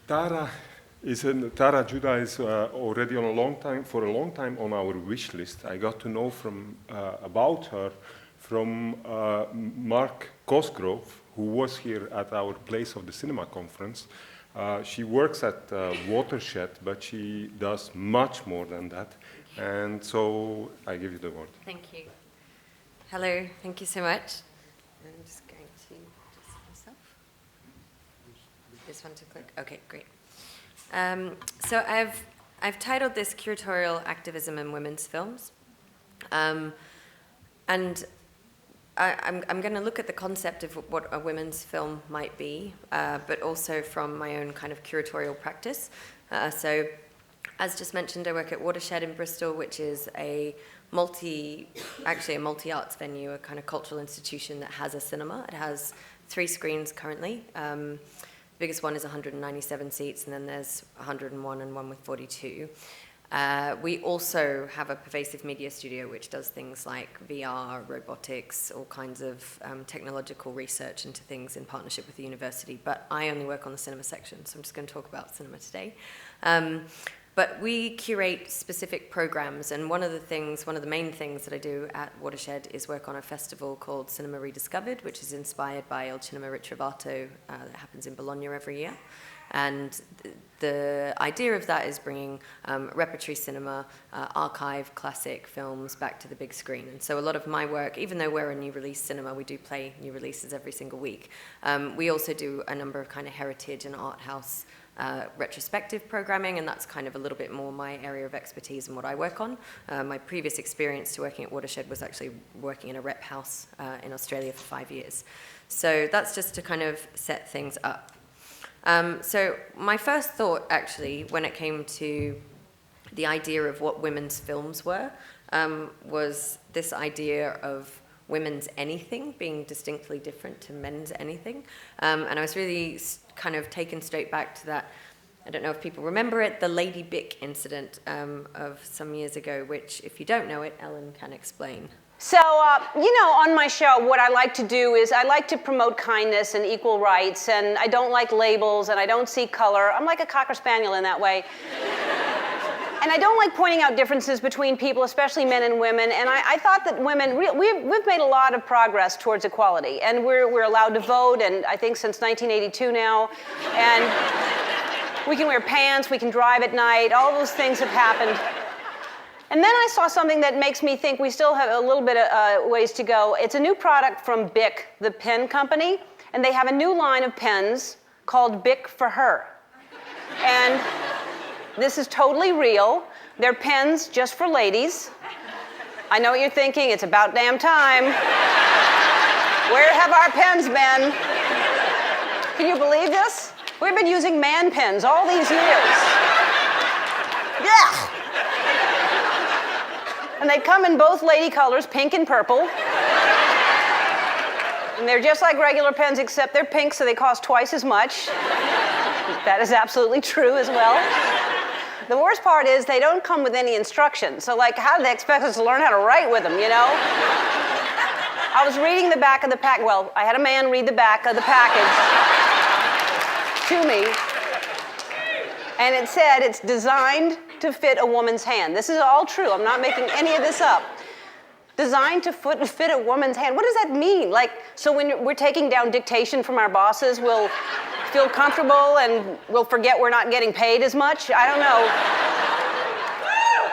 Tara Judah is already for a long time on our wish list. I got to know about her from Mark Cosgrove, who was here at our Place of the Cinema conference. She works at Watershed, but she does much more than that. And so I give you the word. Thank you. Hello, thank you so much. I'm just going to just myself. This one to click. Okay, great. So I've titled this Curatorial Activism in Women's Films. And I'm going to look at the concept of what a women's film might be, but also from my own kind of curatorial practice. So, as just mentioned, I work at Watershed in Bristol, which is a multi-arts venue, a kind of cultural institution that has a cinema. It has 3 screens currently. The biggest one is 197 seats, and then there's 101 and one with 42. We also have a pervasive media studio which does things like VR, robotics, all kinds of technological research into things in partnership with the university. But I only work on the cinema section, so I'm just going to talk about cinema today. But we curate specific programs, and one of the main things that I do at Watershed is work on a festival called Cinema Rediscovered, which is inspired by Il Cinema Ritrovato that happens in Bologna every year. And the idea of that is bringing repertory cinema, archive, classic films back to the big screen. And so a lot of my work, even though we're a new release cinema, we do play new releases every single week. We also do a number of kind of heritage and art house retrospective programming, and that's kind of a little bit more my area of expertise and what I work on. My previous experience to working at Watershed was actually working in a rep house in Australia for 5 years. So that's just to kind of set things up. So my first thought, actually, when it came to the idea of what women's films were, was this idea of women's anything being distinctly different to men's anything. And I was really kind of taken straight back to that. I don't know if people remember it, the Lady Bick incident of some years ago, which, if you don't know it, Ellen can explain. So, on my show, what I like to do is I like to promote kindness and equal rights, and I don't like labels, and I don't see color. I'm like a Cocker Spaniel in that way. And I don't like pointing out differences between people, especially men and women, and I thought that women, we've made a lot of progress towards equality, and we're allowed to vote, and I think since 1982 now, and we can wear pants, we can drive at night, all those things have happened. And then I saw something that makes me think we still have a little bit of ways to go. It's a new product from Bic, the pen company, and they have a new line of pens called Bic for Her. And this is totally real. They're pens just for ladies. I know what you're thinking, it's about damn time. Where have our pens been? Can you believe this? We've been using man pens all these years. Yeah! And they come in both lady colors, pink and purple. And they're just like regular pens, except they're pink, so they cost twice as much. That is absolutely true as well. The worst part is they don't come with any instructions. So, how do they expect us to learn how to write with them, I was reading the back of the pack. Well, I had a man read the back of the package to me. And it said it's designed to fit a woman's hand. This is all true. I'm not making any of this up. Designed to fit a woman's hand. What does that mean? So when we're taking down dictation from our bosses, we'll feel comfortable and we'll forget we're not getting paid as much? I don't know.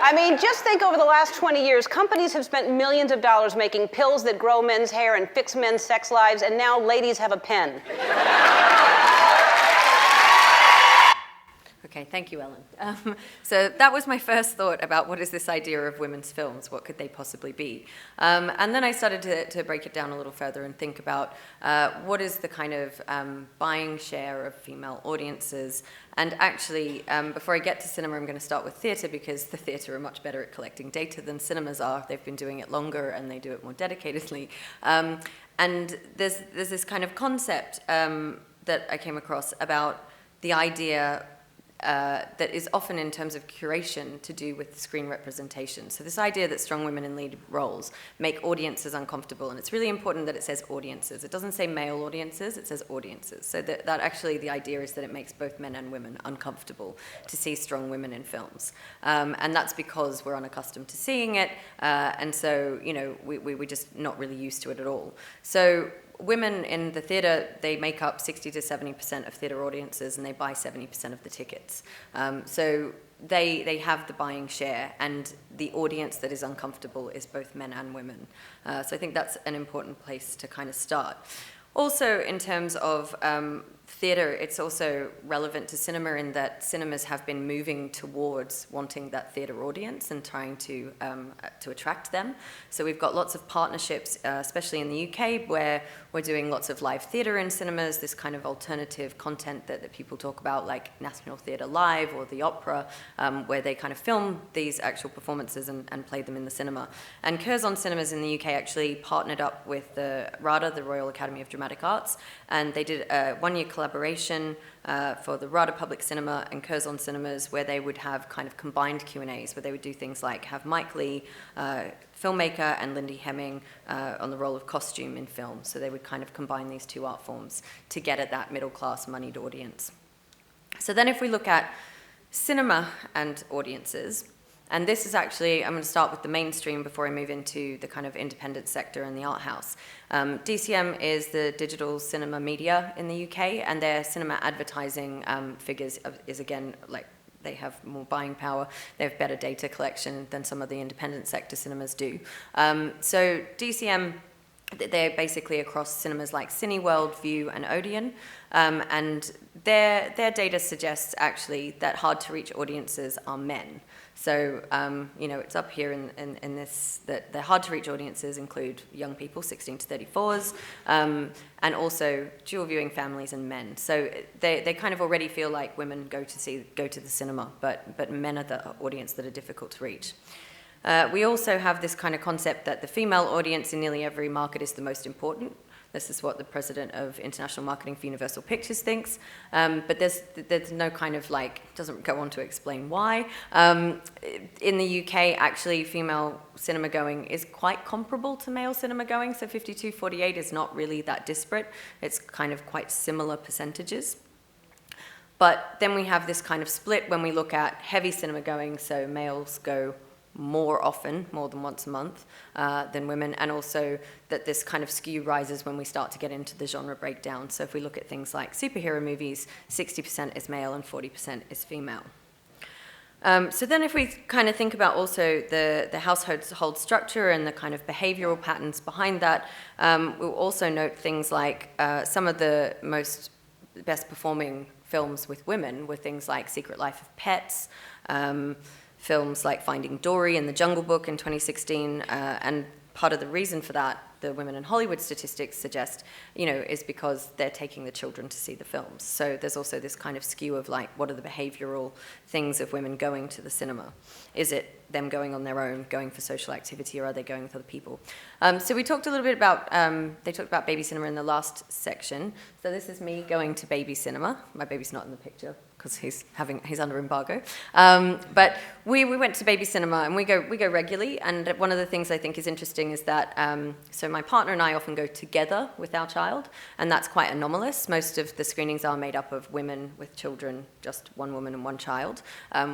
I mean, just think over the last 20 years, companies have spent millions of dollars making pills that grow men's hair and fix men's sex lives, and now ladies have a pen. Okay, thank you, Ellen. So that was my first thought about what is this idea of women's films, what could they possibly be? And then I started to break it down a little further and think about what is the kind of buying share of female audiences. And actually, before I get to cinema, I'm going to start with theatre, because the theatre are much better at collecting data than cinemas are. They've been doing it longer and they do it more dedicatedly. And there's this kind of concept that I came across about the idea that is often in terms of curation to do with screen representation. So this idea that strong women in lead roles make audiences uncomfortable, and it's really important that it says audiences. It doesn't say male audiences, it says audiences. So that actually the idea is that it makes both men and women uncomfortable to see strong women in films. And that's because we're unaccustomed to seeing it, and so, you know, we're just not really used to it at all. So women in the theatre, they make up 60 to 70% of theatre audiences, and they buy 70% of the tickets. So they have the buying share, and the audience that is uncomfortable is both men and women. So I think that's an important place to kind of start. Also, in terms of theatre, it's also relevant to cinema in that cinemas have been moving towards wanting that theatre audience and trying to attract them. So we've got lots of partnerships, especially in the UK, where we're doing lots of live theatre in cinemas, this kind of alternative content that people talk about, like National Theatre Live or the Opera, where they kind of film these actual performances and play them in the cinema. And Curzon Cinemas in the UK actually partnered up with the RADA, the Royal Academy of Dramatic Arts, and they did a one-year collaboration for the RADA Public Cinema and Curzon Cinemas, where they would have kind of combined Q&As, where they would do things like have Mike Leigh, filmmaker, and Lindy Hemming on the role of costume in film. So they would kind of combine these two art forms to get at that middle-class moneyed audience. So then if we look at cinema and audiences, and this is actually, I'm going to start with the mainstream before I move into the kind of independent sector and the art house. DCM is the digital cinema media in the UK, and their cinema advertising figures is, again, like, they have more buying power, they have better data collection than some of the independent sector cinemas do. So DCM, they're basically across cinemas like Cineworld, View, and Odeon, and their data suggests actually that hard-to-reach audiences are men. So, you know, it's up here in this, that the hard-to-reach audiences include young people, 16 to 34s, and also dual-viewing families and men. So they kind of already feel like women go to the cinema, but men are the audience that are difficult to reach. We also have this kind of concept that the female audience in nearly every market is the most important. This is what the president of International Marketing for Universal Pictures thinks, but there's no kind of, like, doesn't go on to explain why. In the UK, actually, female cinema going is quite comparable to male cinema going, so 52-48 is not really that disparate. It's kind of quite similar percentages. But then we have this kind of split when we look at heavy cinema going, so males go more often, more than once a month, than women, and also that this kind of skew rises when we start to get into the genre breakdown. So if we look at things like superhero movies, 60% is male and 40% is female. So then if we kind of think about also the household structure and the kind of behavioral patterns behind that, we'll also note things like some of the best performing films with women were things like Secret Life of Pets, films like Finding Dory and The Jungle Book in 2016, and part of the reason for that, the Women in Hollywood statistics suggest, you know, is because they're taking the children to see the films. So there's also this kind of skew of, like, what are the behavioral things of women going to the cinema? Is it them going on their own, going for social activity, or are they going with other people? So we talked a little bit about, they talked about baby cinema in the last section. So this is me going to baby cinema. My baby's not in the picture because he's under embargo. But we went to baby cinema, and we go regularly. And one of the things I think is interesting is that, so my partner and I often go together with our child, and that's quite anomalous. Most of the screenings are made up of women with children, just one woman and one child,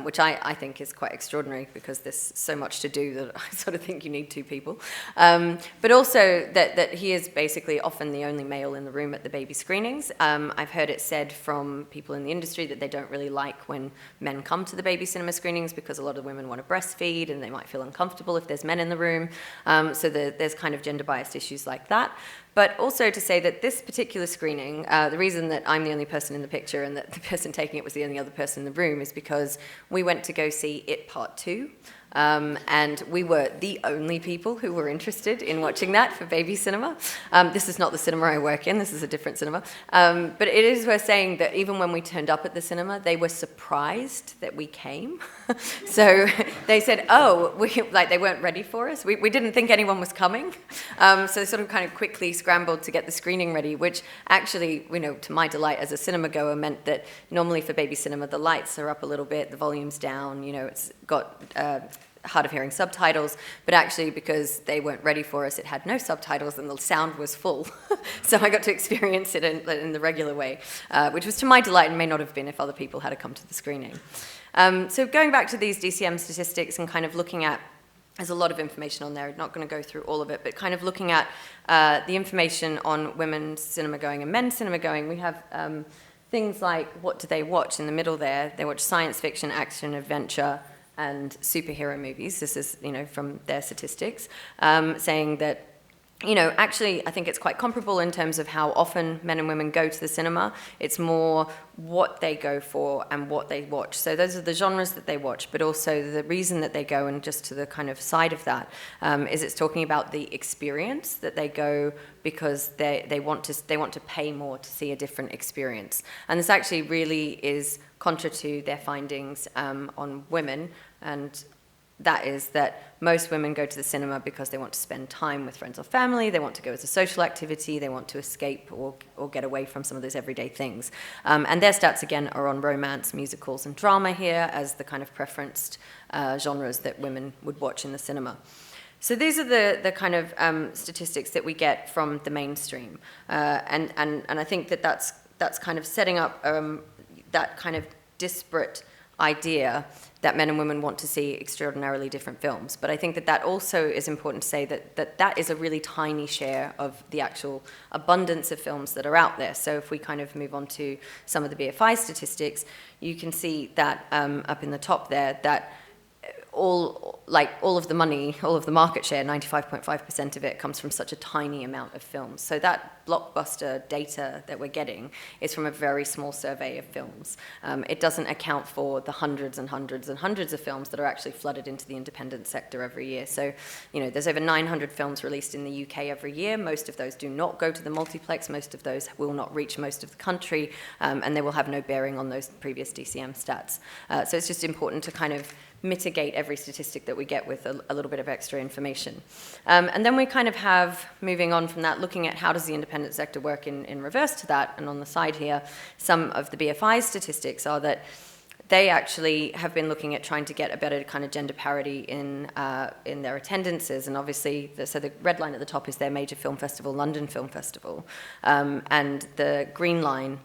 which I think is quite extraordinary because there's so much to do that I sort of think you need two people. But also that he is basically often the only male in the room at the baby screenings. I've heard it said from people in the industry that they don't really like when men come to the baby cinema screenings because a lot of women want to breastfeed and they might feel uncomfortable if there's men in the room. So there's kind of gender biased issues like that. But also to say that this particular screening, the reason that I'm the only person in the picture and that the person taking it was the only other person in the room is because we went to go see It Part 2. And we were the only people who were interested in watching that for baby cinema. This is not the cinema I work in, this is a different cinema. But it is worth saying that even when we turned up at the cinema, they were surprised that we came. So they said, they weren't ready for us. We didn't think anyone was coming. So they sort of kind of quickly scrambled to get the screening ready, which actually, to my delight as a cinema goer, meant that normally for baby cinema, the lights are up a little bit, the volume's down, it's got hard of hearing subtitles, but actually because they weren't ready for us, it had no subtitles and the sound was full. So I got to experience it in the regular way, which was to my delight and may not have been if other people had come to the screening. So going back to these DCM statistics and kind of looking at, there's a lot of information on there, I'm not going to go through all of it, but kind of looking at the information on women's cinema going and men's cinema going, we have things like, what do they watch in the middle there? They watch science fiction, action, adventure, and superhero movies. This is, from their statistics, saying that, actually, I think it's quite comparable in terms of how often men and women go to the cinema. It's more what they go for and what they watch. So those are the genres that they watch, but also the reason that they go, and just to the kind of side of that, is it's talking about the experience that they go because they want to pay more to see a different experience. And this actually really is contra to their findings on women, and that is that most women go to the cinema because they want to spend time with friends or family, they want to go as a social activity, they want to escape or get away from some of those everyday things. And their stats, again, are on romance, musicals, and drama here as the kind of preferenced genres that women would watch in the cinema. So these are the kind of statistics that we get from the mainstream. And I think that's kind of setting up that kind of disparate idea that men and women want to see extraordinarily different films. But I think that also is important to say that is a really tiny share of the actual abundance of films that are out there. So if we kind of move on to some of the BFI statistics, you can see that up in the top there, that all of the money, all of the market share, 95.5% of it comes from such a tiny amount of films. So that blockbuster data that we're getting is from a very small survey of films. It doesn't account for the hundreds and hundreds and hundreds of films that are actually flooded into the independent sector every year. So, there's over 900 films released in the UK every year. Most of those do not go to the multiplex. Most of those will not reach most of the country, and they will have no bearing on those previous DCM stats. So it's just important to kind of mitigate every statistic that we get with a little bit of extra information. And then we kind of have, moving on from that, looking at how does the independent sector work in reverse to that. And on the side here, some of the BFI statistics are that they actually have been looking at trying to get a better kind of gender parity in their attendances. And obviously, so the red line at the top is their major film festival, London Film Festival. And the green line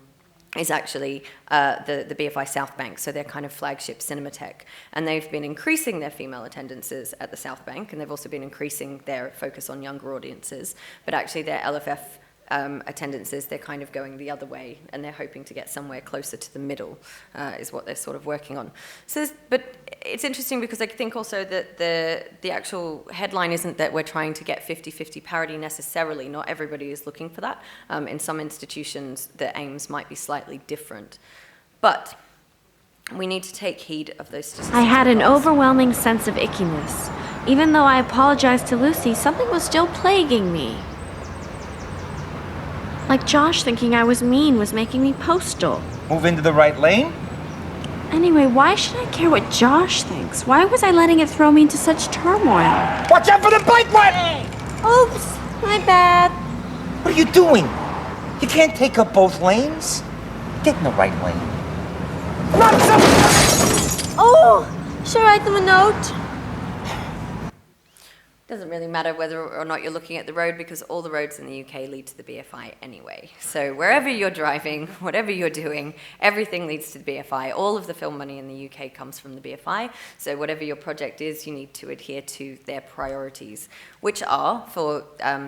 is actually the BFI South Bank, so their kind of flagship Cinematheque. And they've been increasing their female attendances at the South Bank, and they've also been increasing their focus on younger audiences. But actually their LFF attendances, they're kind of going the other way, and they're hoping to get somewhere closer to the middle, is what they're sort of working on. So, but it's interesting because I think also that the actual headline isn't that we're trying to get 50-50 parity necessarily. Not everybody is looking for that. In some institutions, the aims might be slightly different. But we need to take heed of those statistics. I had an overwhelming sense of ickiness. Even though I apologized to Lucy, something was still plaguing me. Like Josh thinking I was mean was making me postal. Move into the right lane? Anyway, why should I care what Josh thinks? Why was I letting it throw me into such turmoil? Watch out for the bike lane! Oops, my bad. What are you doing? You can't take up both lanes. Get in the right lane. Oh, should I write them a note? Doesn't really matter whether or not you're looking at the road, because all the roads in the UK lead to the BFI anyway. So wherever you're driving, whatever you're doing, everything leads to the BFI. All of the film money in the UK comes from the BFI. So whatever your project is, you need to adhere to their priorities, which are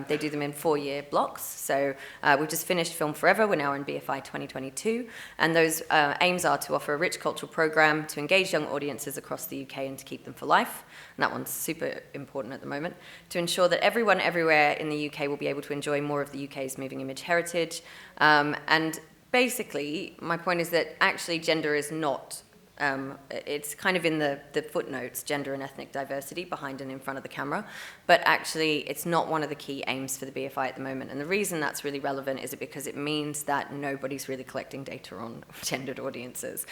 they do them in 4-year blocks. So we've just finished Film Forever. We're now in BFI 2022. And those aims are to offer a rich cultural program, to engage young audiences across the UK and to keep them for life. And that one's super important at the moment. To ensure that everyone everywhere in the UK will be able to enjoy more of the UK's moving image heritage. And basically, my point is that actually gender is not it's kind of in the footnotes, gender and ethnic diversity behind and in front of the camera, but actually it's not one of the key aims for the BFI at the moment. And the reason that's really relevant is because it means that nobody's really collecting data on gendered audiences.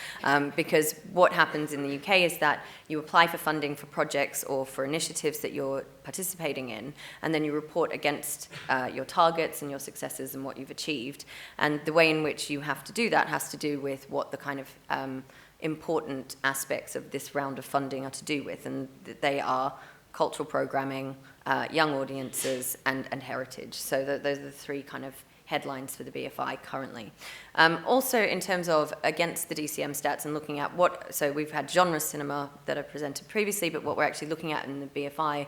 Because what happens in the UK is that you apply for funding for projects or for initiatives that you're participating in, and then you report against your targets and your successes and what you've achieved. And the way in which you have to do that has to do with what the kind of important aspects of this round of funding are to do with, and they are cultural programming, young audiences, and heritage. So those are the three kind of headlines for the BFI currently. Also, in terms of against the DCM stats and looking at so we've had genre cinema that I presented previously, but what we're actually looking at in the BFI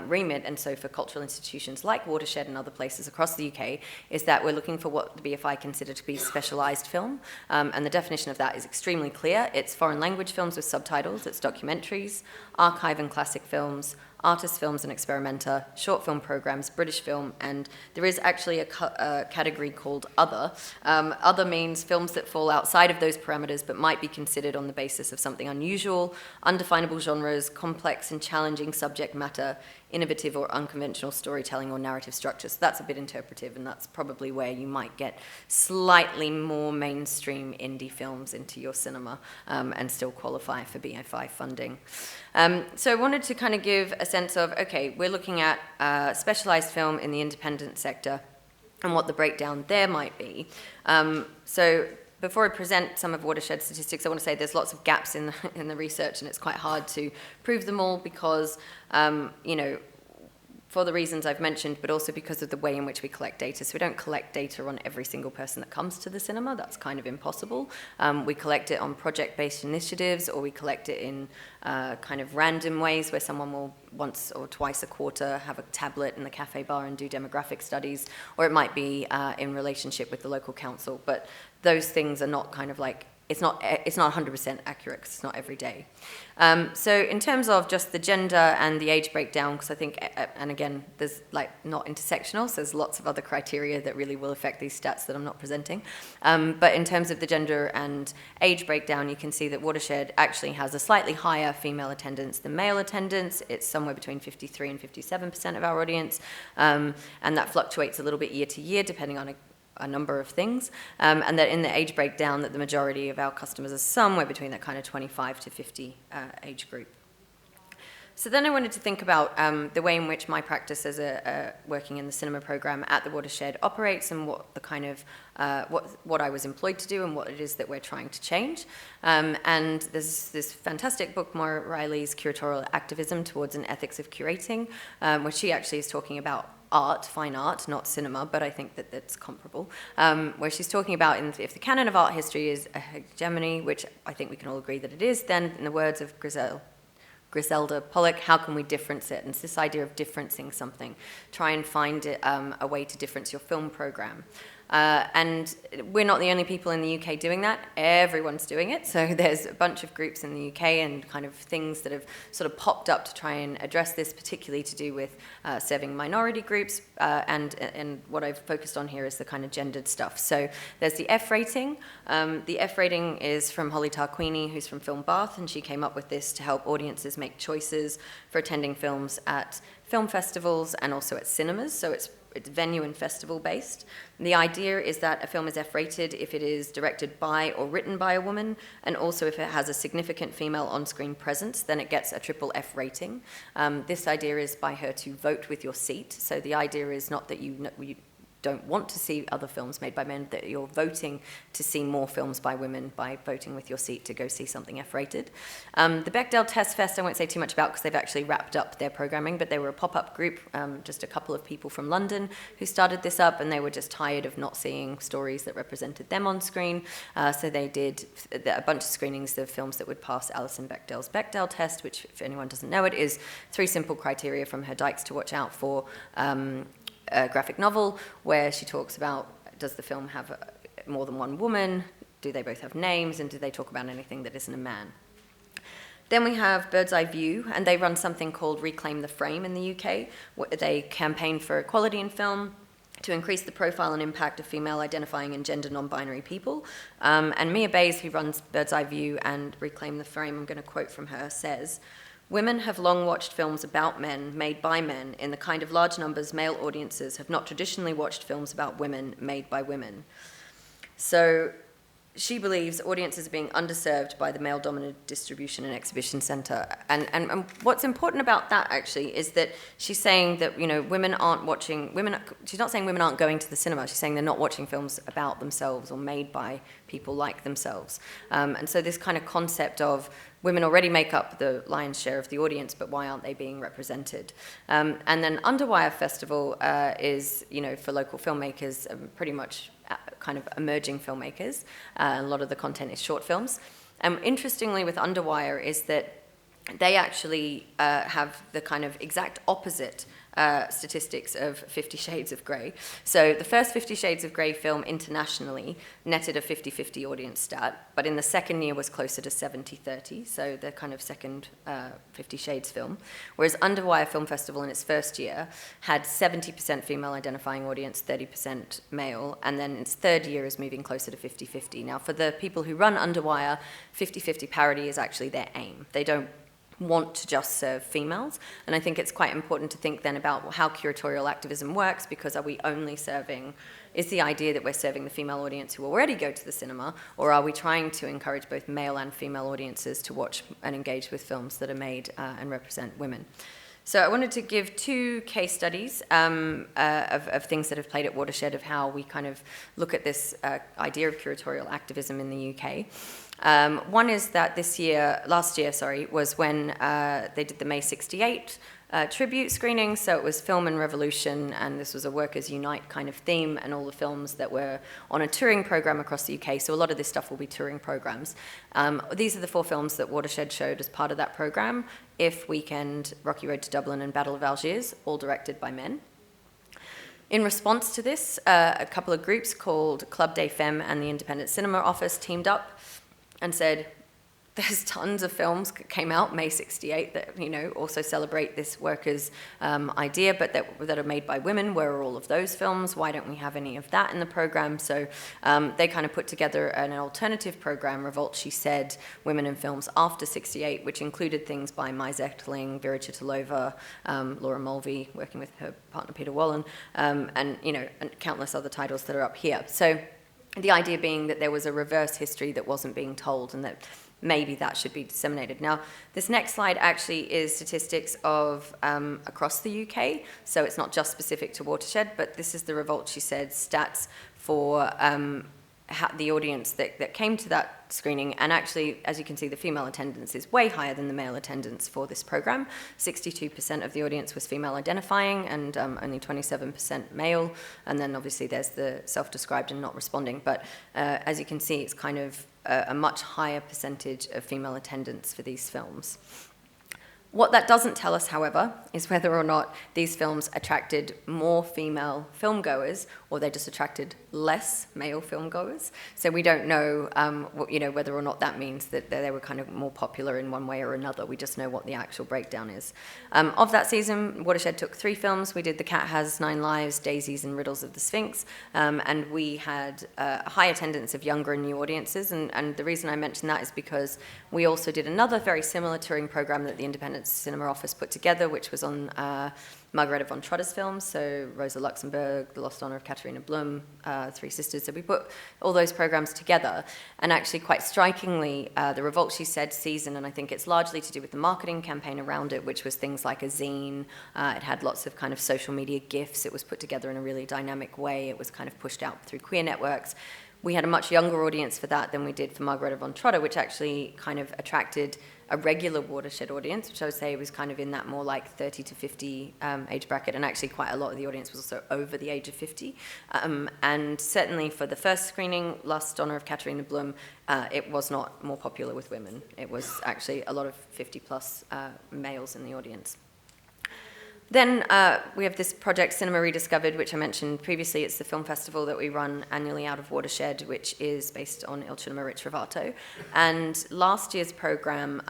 remit, and so for cultural institutions like Watershed and other places across the UK, is that we're looking for what the BFI consider to be specialised film, and the definition of that is extremely clear. It's foreign language films with subtitles, it's documentaries, archive and classic films, artist films and experimenta, short film programs, British film, and there is actually a category called other. Other means films that fall outside of those parameters but might be considered on the basis of something unusual, undefinable genres, complex and challenging subject matter, innovative or unconventional storytelling or narrative structure. So that's a bit interpretive, and that's probably where you might get slightly more mainstream indie films into your cinema and still qualify for BFI funding. So I wanted to kind of give a sense of, okay, we're looking at specialised film in the independent sector and what the breakdown there might be. So before I present some of Watershed's statistics, I want to say there's lots of gaps in the research, and it's quite hard to prove them all because, you know, for the reasons I've mentioned, but also because of the way in which we collect data. So we don't collect data on every single person that comes to the cinema. That's kind of impossible. We collect it on project-based initiatives, or we collect it in kind of random ways where someone will once or twice a quarter have a tablet in the cafe bar and do demographic studies, or it might be in relationship with the local council. But those things are not kind of like, it's not 100% accurate because it's not every day. So in terms of just the gender and the age breakdown, because I think, and again, there's like not intersectional, so there's lots of other criteria that really will affect these stats that I'm not presenting. But in terms of the gender and age breakdown, you can see that Watershed actually has a slightly higher female attendance than male attendance. It's somewhere between 53 and 57% of our audience, and that fluctuates a little bit year to year depending on a number of things, and that in the age breakdown that the majority of our customers are somewhere between that kind of 25 to 50 age group. So then I wanted to think about the way in which my practice as working in the cinema program at the Watershed operates, and what the kind of what I was employed to do and what it is that we're trying to change. And there's this fantastic book, Maura Riley's Curatorial Activism Towards an Ethics of Curating, where she actually is talking about art, fine art, not cinema, but I think that that's comparable, where she's talking about if the canon of art history is a hegemony, which I think we can all agree that it is, then in the words of Griselda Pollock, how can we difference it? And it's this idea of differencing something. Try and find a way to difference your film program. And we're not the only people in the UK doing that. Everyone's doing it. So there's a bunch of groups in the UK and kind of things that have sort of popped up to try and address this, particularly to do with serving minority groups. And what I've focused on here is the kind of gendered stuff. So there's the F rating. The F rating is from Holly Tarquini, who's from Film Bath, and she came up with this to help audiences make choices for attending films at film festivals and also at cinemas. So it's venue and festival based. The idea is that a film is F-rated if it is directed by or written by a woman, and also if it has a significant female on-screen presence, then it gets a triple F rating. This idea is by her to vote with your seat. So the idea is not that you don't want to see other films made by men, that you're voting to see more films by women by voting with your seat to go see something F-rated. The Bechdel Test Fest I won't say too much about because they've actually wrapped up their programming, but they were a pop-up group, just a couple of people from London who started this up, and they were just tired of not seeing stories that represented them on screen. So they did a bunch of screenings of films that would pass Alison Bechdel's Bechdel test, which, if anyone doesn't know it, is 3 simple criteria from her Dykes to watch out for a graphic novel, where she talks about, does the film have more than one woman, do they both have names, and do they talk about anything that isn't a man? Then we have Bird's Eye View, and they run something called Reclaim the Frame in the UK. They campaign for equality in film, to increase the profile and impact of female-identifying and gender non-binary people. And Mia Bays, who runs Bird's Eye View and Reclaim the Frame, I'm going to quote from her, says, "Women have long watched films about men, made by men, in the kind of large numbers male audiences have not traditionally watched films about women, made by women." So she believes audiences are being underserved by the male-dominated distribution and exhibition centre. And what's important about that, actually, is that she's saying that, you know, she's not saying women aren't going to the cinema, she's saying they're not watching films about themselves or made by people like themselves. And so this kind of concept of women already make up the lion's share of the audience, but why aren't they being represented? And then Underwire Festival is, you know, for local filmmakers, pretty much kind of emerging filmmakers. A lot of the content is short films. Interestingly with Underwire is that they actually have the kind of exact opposite statistics of 50 Shades of Grey. So the first 50 Shades of Grey film internationally netted a 50-50 audience stat, but in the second year was closer to 70-30, so the kind of second 50 Shades film. Whereas Underwire Film Festival in its first year had 70% female identifying audience, 30% male, and then its third year is moving closer to 50-50. Now for the people who run Underwire, 50-50 parity is actually their aim. They don't want to just serve females. And I think it's quite important to think then about how curatorial activism works, because are we only serving, is the idea that we're serving the female audience who already go to the cinema, or are we trying to encourage both male and female audiences to watch and engage with films that are made and represent women? So I wanted to give two case studies of things that have played at Watershed, of how we kind of look at this idea of curatorial activism in the UK. One is that last year, was when they did the May 68 tribute screening. So it was Film and Revolution, and this was a Workers Unite kind of theme, and all the films that were on a touring program across the UK. So a lot of this stuff will be touring programs. These are the 4 films that Watershed showed as part of that program: If, Weekend, Rocky Road to Dublin, and Battle of Algiers, all directed by men. In response to this, a couple of groups called Club des Femmes and the Independent Cinema Office teamed up and said, there's tons of films that came out May 68 that, you know, also celebrate this workers' idea, but that are made by women. Where are all of those films? Why don't we have any of that in the program? So they kind of put together an alternative program, Revolt, She Said, Women in Films After 68, which included things by Mai Zechtling, Vera Chitulova, Laura Mulvey, working with her partner Peter Wallen, and, you know, and countless other titles that are up here. So the idea being that there was a reverse history that wasn't being told, and that maybe that should be disseminated. Now, this next slide actually is statistics of across the UK, so it's not just specific to Watershed, but this is the Revolt, She Said stats for the audience that came to that screening. And actually, as you can see, the female attendance is way higher than the male attendance for this program. 62% of the audience was female identifying, and only 27% male. And then obviously there's the self-described and not responding. But as you can see, it's kind of a much higher percentage of female attendance for these films. What that doesn't tell us, however, is whether or not these films attracted more female filmgoers, or they just attracted less male filmgoers. So we don't know, whether or not that means that they were kind of more popular in one way or another. We just know what the actual breakdown is. Of that season, Watershed took 3 films. We did The Cat Has 9 Lives, Daisies, and Riddles of the Sphinx. And we had a high attendance of younger and new audiences. And the reason I mention that is because we also did another very similar touring program that the Independent Cinema Office put together, which was on Margareta von Trotter's films, so Rosa Luxemburg, The Lost Honor of Katharina Blum, Three Sisters. So we put all those programs together, and actually quite strikingly, the Revolt, She Said season, and I think it's largely to do with the marketing campaign around it, which was things like a zine. It had lots of kind of social media GIFs. It was put together in a really dynamic way. It was kind of pushed out through queer networks. We had a much younger audience for that than we did for Margareta von Trotter, which actually kind of attracted a regular Watershed audience, which I would say was kind of in that more like 30 to 50 age bracket, and actually quite a lot of the audience was also over the age of 50. And certainly for the first screening, Lost Honor of Katharina Blum, it was not more popular with women. It was actually a lot of 50-plus males in the audience. Then we have this project, Cinema Rediscovered, which I mentioned previously. It's the film festival that we run annually out of Watershed, which is based on Il Cinema Ritrovato. And last year's program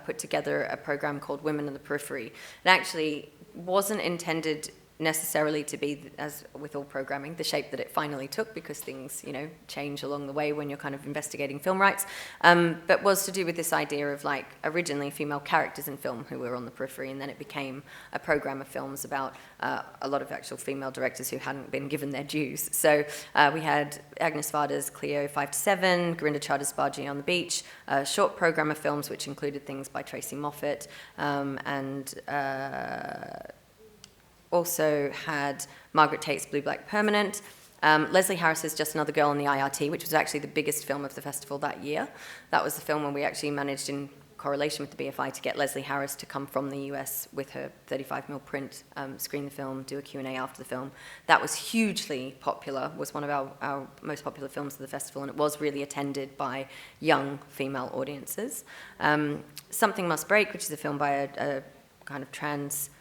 put together a program called Women in the Periphery. It actually wasn't intended necessarily to be, as with all programming, the shape that it finally took, because things, you know, change along the way when you're kind of investigating film rights, but was to do with this idea of, like, originally female characters in film who were on the periphery, and then it became a program of films about a lot of actual female directors who hadn't been given their dues. So we had Agnes Varda's Cleo 5 to 7, Grinda Charter's Bargee on the Beach, a short program of films which included things by Tracy Moffat, and also had Margaret Tate's Blue Black Permanent, Leslie Harris's Just Another Girl on the IRT, which was actually the biggest film of the festival that year. That was the film when we actually managed, in correlation with the BFI, to get Leslie Harris to come from the US with her 35mm print, screen the film, do a Q&A after the film. That was hugely popular, was one of our most popular films of the festival, and it was really attended by young female audiences. Something Must Break, which is a film by a kind of trans,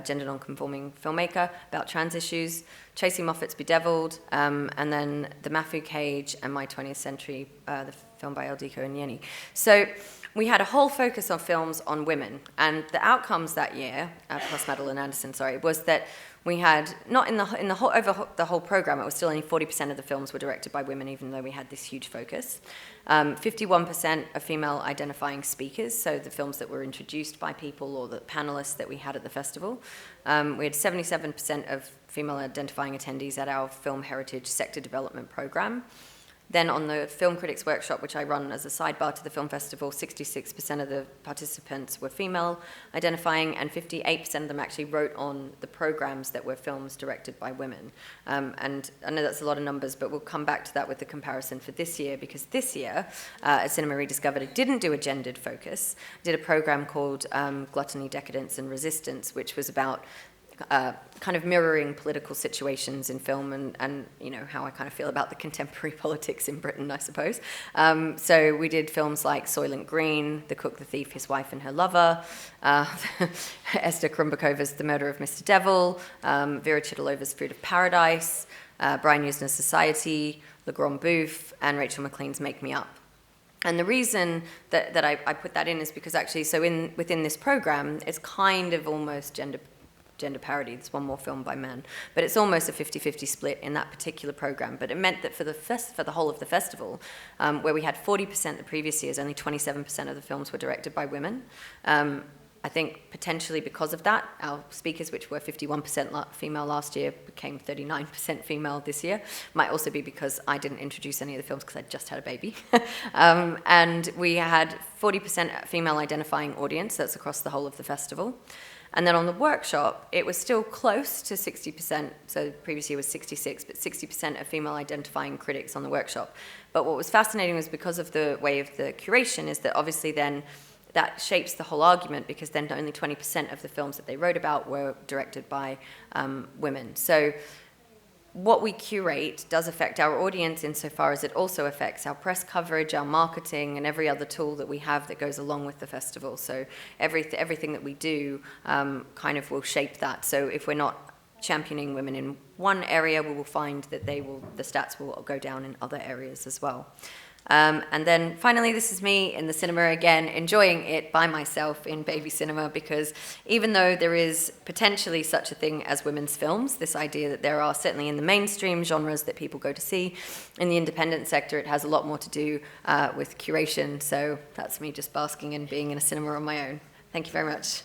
gender non-conforming filmmaker about trans issues, Tracy Moffat's Bedeviled, and then The Mafu Cage and My 20th Century, the film by Eldiko Nyeni. So we had a whole focus on films on women, and the outcomes that year, plus Madeline Anderson, was that we had, not in the whole, over the whole program, it was still only 40% of the films were directed by women, even though we had this huge focus. 51% of female identifying speakers, so the films that were introduced by people or the panelists that we had at the festival. We had 77% of female identifying attendees at our Film Heritage Sector Development Program. Then on the Film Critics Workshop, which I run as a sidebar to the film festival, 66% of the participants were female identifying, and 58% of them actually wrote on the programs that were films directed by women. And I know that's a lot of numbers, but we'll come back to that with the comparison for this year, because this year, at Cinema Rediscovered, it didn't do a gendered focus. It did a program called Gluttony, Decadence and Resistance, which was about kind of mirroring political situations in film, and you know how I kind of feel about the contemporary politics in Britain, I suppose. So we did films like Soylent Green, The Cook, the Thief, His Wife and Her Lover, Esther Krumbakova's The Murder of Mr. Devil, Vera Chitalova's Food of Paradise, Brian Usner's Society, Le Grand Bouffe, and Rachel McLean's Make Me Up. And the reason that I put that in is because actually, so within this program, it's kind of almost gender parity. There's one more film by men, but it's almost a 50-50 split in that particular program. But it meant that for the whole of the festival, where we had 40% the previous years, only 27% of the films were directed by women. I think potentially because of that, our speakers, which were 51% female last year, became 39% female this year. Might also be because I didn't introduce any of the films because I just had a baby. And we had 40% female identifying audience. That's across the whole of the festival. And then on the workshop, it was still close to 60%, so the previous year was 66, but 60% of female identifying critics on the workshop. But what was fascinating was, because of the way of the curation, is that obviously then that shapes the whole argument, because then only 20% of the films that they wrote about were directed by women. So what we curate does affect our audience insofar as it also affects our press coverage, our marketing, and every other tool that we have that goes along with the festival. So everything that we do kind of will shape that. So if we're not championing women in one area, we will find that the stats will go down in other areas as well. And then finally, this is me in the cinema again, enjoying it by myself in baby cinema, because even though there is potentially such a thing as women's films, this idea that there are certainly in the mainstream genres that people go to see, in the independent sector it has a lot more to do with curation. So that's me just basking and being in a cinema on my own. Thank you very much.